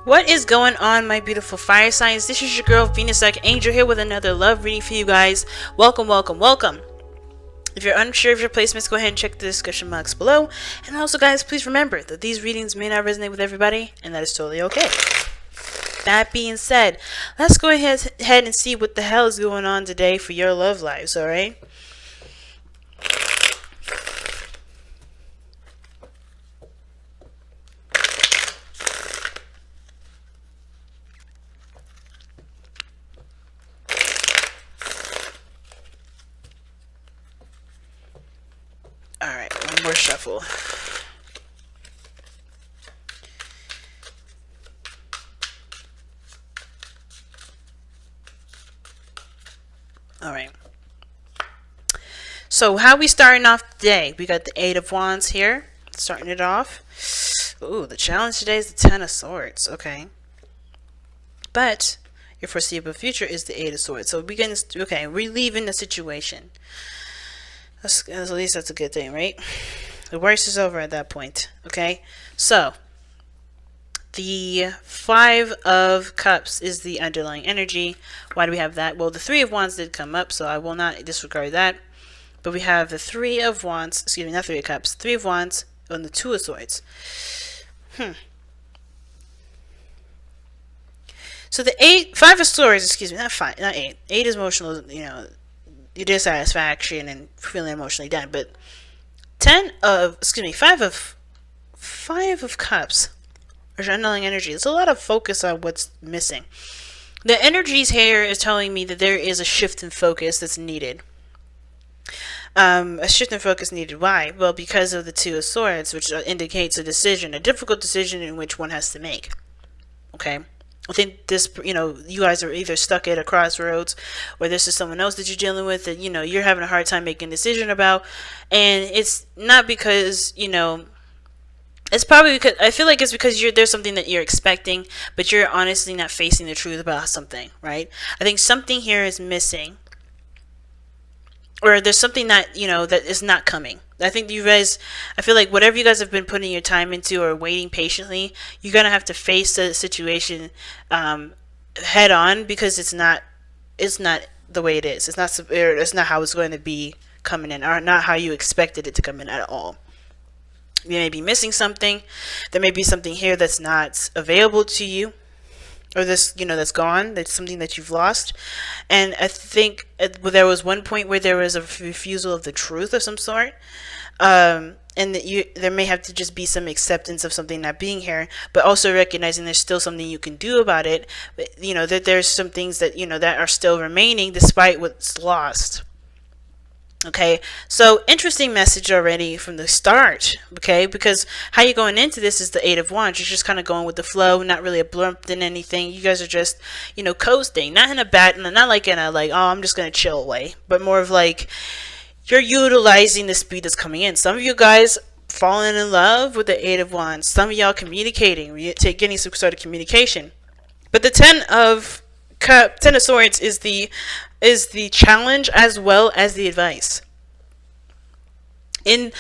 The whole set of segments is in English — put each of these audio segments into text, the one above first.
What is going on, my beautiful fire signs? This is your girl Venus Angel here with another love reading for you guys. Welcome, welcome, welcome. If you're unsure of your placements, go ahead and check the description box below. And also, guys, please remember that these readings may not resonate with everybody, and that is totally okay. That being said, let's go ahead and see what the hell is going on today for your love lives, alright? Alright, one more shuffle. Alright. So how we starting off today? We got the Eight of Wands here. Starting it off. Ooh, the challenge today is the Ten of Swords. Okay. But your foreseeable future is the Eight of Swords. So we're leaving the situation. At least that's a good thing, right? The worst is over at that point. Okay, so the Five of Cups is the underlying energy. Why do we have that? Well, the Three of Wands did come up, so I will not disregard that. But we have the Three of Wands, excuse me, not Three of Cups, Three of Wands, and the Two of Swords. So the Five of Swords, excuse me, not eight. Eight is emotional, you know, your dissatisfaction and feeling emotionally down. But Five of Cups, or underlying energy. There's a lot of focus on what's missing. The energies here is telling me that there is a shift in focus that's needed. A shift in focus needed. Why? Well, because of the Two of Swords, which indicates a decision, a difficult decision in which one has to make. Okay. I think this, you guys are either stuck at a crossroads, or this is someone else that you're dealing with that, you're having a hard time making a decision about. And it's not because, it's probably because, I feel like it's because there's something that you're expecting, but you're honestly not facing the truth about something, right? I think something here is missing. Or there's something that, that is not coming. I think you guys, I feel like whatever you guys have been putting your time into or waiting patiently, you're going to have to face the situation head on, because it's not the way it is. It's not how it's going to be coming in, or not how you expected it to come in at all. You may be missing something. There may be something here that's not available to you, or this, that's gone. That's something that you've lost. And I think there was one point where there was a refusal of the truth of some sort. And that there may have to just be some acceptance of something not being here, but also recognizing there's still something you can do about it. That there's some things that, that are still remaining despite what's lost. Okay, so interesting message already from the start, okay, because how you're going into this is the Eight of Wands. You're just kind of going with the flow, not really a blunt in anything. You guys are just, coasting, not in a bad, not like in a, like, oh, I'm just going to chill way, but more of like, you're utilizing the speed that's coming in. Some of you guys falling in love with the Eight of Wands. Some of y'all communicating, getting some sort of communication. But the Ten of Swords is the challenge as well as the advice. And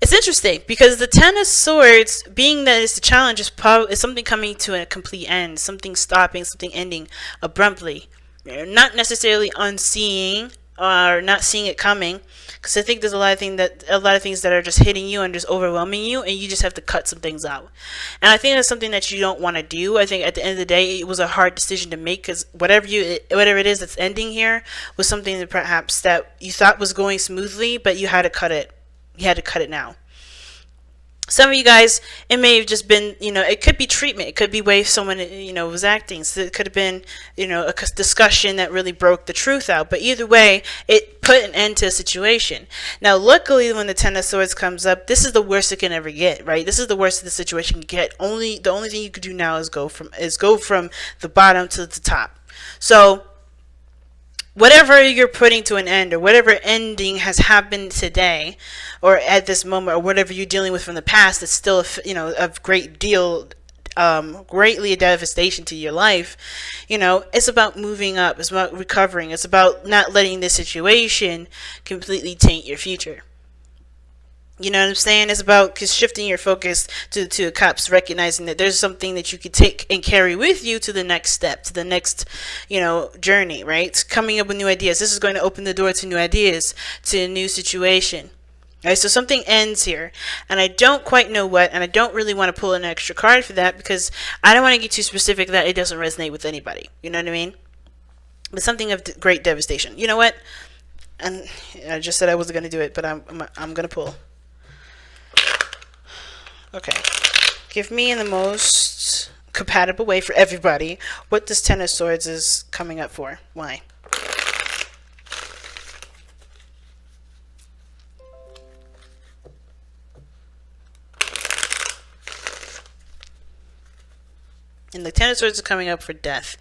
it's interesting because the Ten of Swords, being that it's the challenge, is something coming to a complete end, something stopping, something ending abruptly. You're not necessarily unseeing or not seeing it coming, because I think there's a lot of things that are just hitting you and just overwhelming you, and you just have to cut some things out. And I think that's something that you don't want to do. I think at the end of the day, it was a hard decision to make, because whatever it is that's ending here was something that perhaps that you thought was going smoothly, but you had to cut it. You had to cut it now. Some of you guys, it may have just been, it could be treatment. It could be way someone, was acting. So it could have been, a discussion that really broke the truth out. But either way, it put an end to a situation. Now, luckily, when the Ten of Swords comes up, this is the worst it can ever get, right? This is the worst the situation can get. The only thing you could do now is go from the bottom to the top. So whatever you're putting to an end, or whatever ending has happened today or at this moment, or whatever you're dealing with from the past that's still a great deal, greatly a devastation to your life, it's about moving up, it's about recovering, it's about not letting this situation completely taint your future. You know what I'm saying? It's about cause shifting your focus to the Two of Cups, recognizing that there's something that you could take and carry with you to the next step, to the next, journey, right? Coming up with new ideas. This is going to open the door to new ideas, to a new situation. Right, so something ends here, and I don't quite know what, and I don't really want to pull an extra card for that because I don't want to get too specific that it doesn't resonate with anybody. You know what I mean? But something of great devastation. You know what? And I just said I wasn't going to do it, but I'm going to pull. Okay. Give me in the most compatible way for everybody what this Ten of Swords is coming up for. Why? And the Ten of Swords is coming up for death.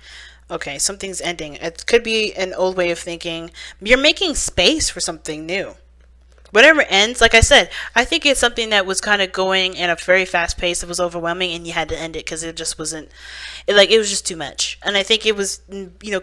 Okay, something's ending. It could be an old way of thinking. You're making space for something new. Whatever ends, like I said, I think it's something that was kind of going in a very fast pace. It was overwhelming, and you had to end it because it just wasn't, it was just too much. And I think it was,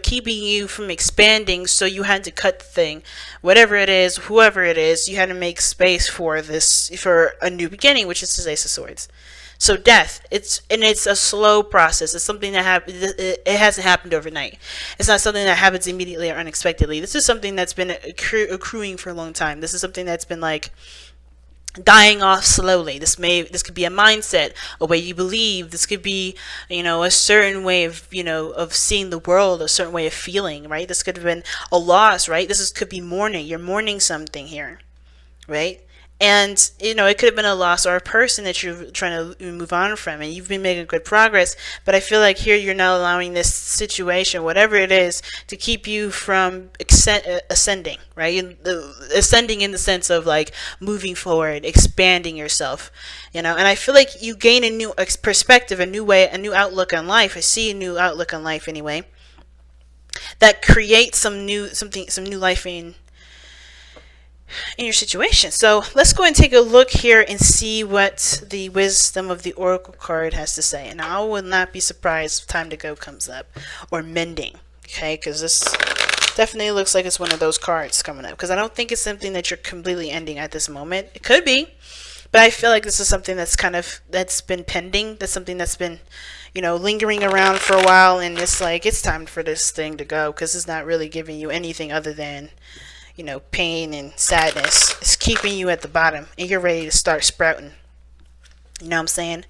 keeping you from expanding, so you had to cut the thing. Whatever it is, whoever it is, you had to make space for this, for a new beginning, which is the Ace of Swords. So death, it's a slow process. It's something that it hasn't happened overnight. It's not something that happens immediately or unexpectedly. This is something that's been accruing for a long time. This is something that's been like dying off slowly. This could be a mindset, a way you believe. This could be, a certain way of, of seeing the world, a certain way of feeling, right? This could have been a loss, right? Could be mourning. You're mourning something here, right? And, it could have been a loss or a person that you're trying to move on from, and you've been making good progress. But I feel like here you're now allowing this situation, whatever it is, to keep you from ascending, right? Ascending in the sense of like moving forward, expanding yourself, And I feel like you gain a new perspective, a new way, a new outlook on life. I see a new outlook on life anyway. That creates some new life in your situation. So let's go and take a look here and see what the Wisdom of the Oracle card has to say. And I will not be surprised if Time to Go comes up, or Mending, okay? Because this definitely looks like it's one of those cards coming up. Because I don't think it's something that you're completely ending at this moment. It could be, but I feel like this is something that's that's been pending. That's something that's been, lingering around for a while, and it's like it's time for this thing to go because it's not really giving you anything other than pain and sadness. It's keeping you at the bottom, and you're ready to start sprouting. You know what I'm saying?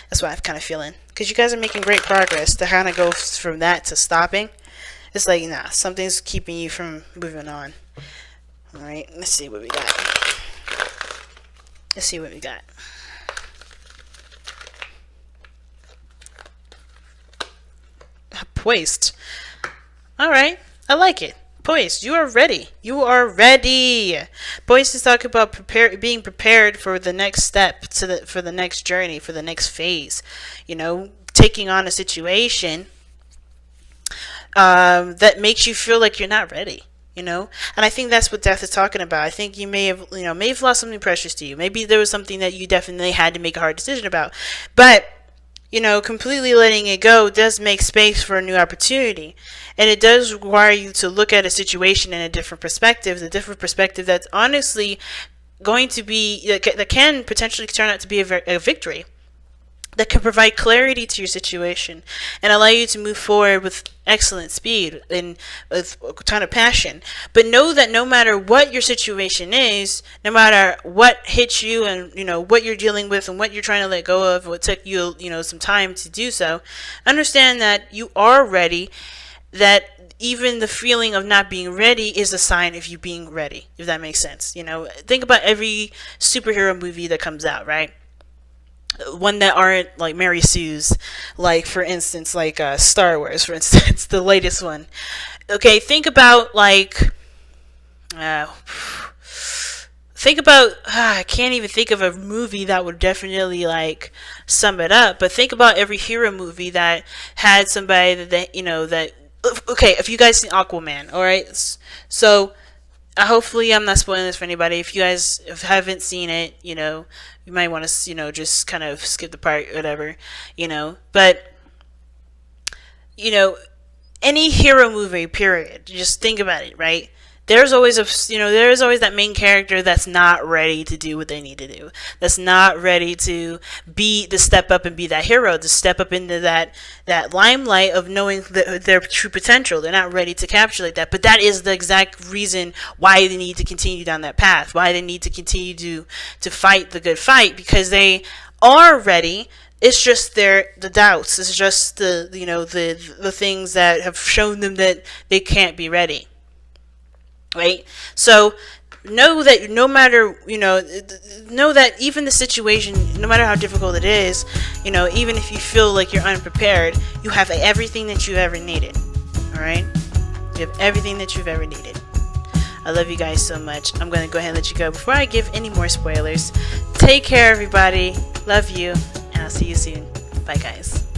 That's what I'm kind of feeling. Because you guys are making great progress. To kind of go from that to stopping, it's like, nah, something's keeping you from moving on. Alright, let's see what we got. Poised. Alright, I like it. Poised, you are ready. Poised is talking about being prepared for the next step, for the next journey, for the next phase. Taking on a situation that makes you feel like you're not ready. And I think that's what death is talking about. I think you may have lost something precious to you. Maybe there was something that you definitely had to make a hard decision about, but completely letting it go does make space for a new opportunity. And it does require you to look at a situation in a different perspective, that's honestly going to be, that can potentially turn out to be a victory. That can provide clarity to your situation and allow you to move forward with excellent speed and with a ton of passion. But know that no matter what your situation is, no matter what hits you and what you're dealing with and what you're trying to let go of, what took you some time to do so, understand that you are ready. That even the feeling of not being ready is a sign of you being ready, if that makes sense. Think about every superhero movie that comes out, right? One that aren't like Mary Sue's, like for instance, like Star Wars, for instance, the latest one. Okay, think about I can't even think of a movie that would definitely like sum it up. But think about every hero movie that had somebody that okay, if you guys seen Aquaman, all right. So hopefully I'm not spoiling this for anybody. If you guys haven't seen it, you might want to, just kind of skip the part, whatever, But, any hero movie, period, just think about it, right? there's always there's always that main character that's not ready to do what they need to do, that's not ready to step up and be that hero, to step up into that limelight of knowing their true potential. They're not ready to capsulate that, but that is the exact reason why they need to continue down that path, why they need to continue to fight the good fight, because they are ready. It's just the doubts. It's just the things that have shown them that they can't be ready. Right? So know that no matter, know that even the situation, no matter how difficult it is, even if you feel like you're unprepared, you have everything that you've ever needed. All right? You have everything that you've ever needed. I love you guys so much. I'm going to go ahead and let you go before I give any more spoilers. Take care, everybody. Love you. And I'll see you soon. Bye, guys.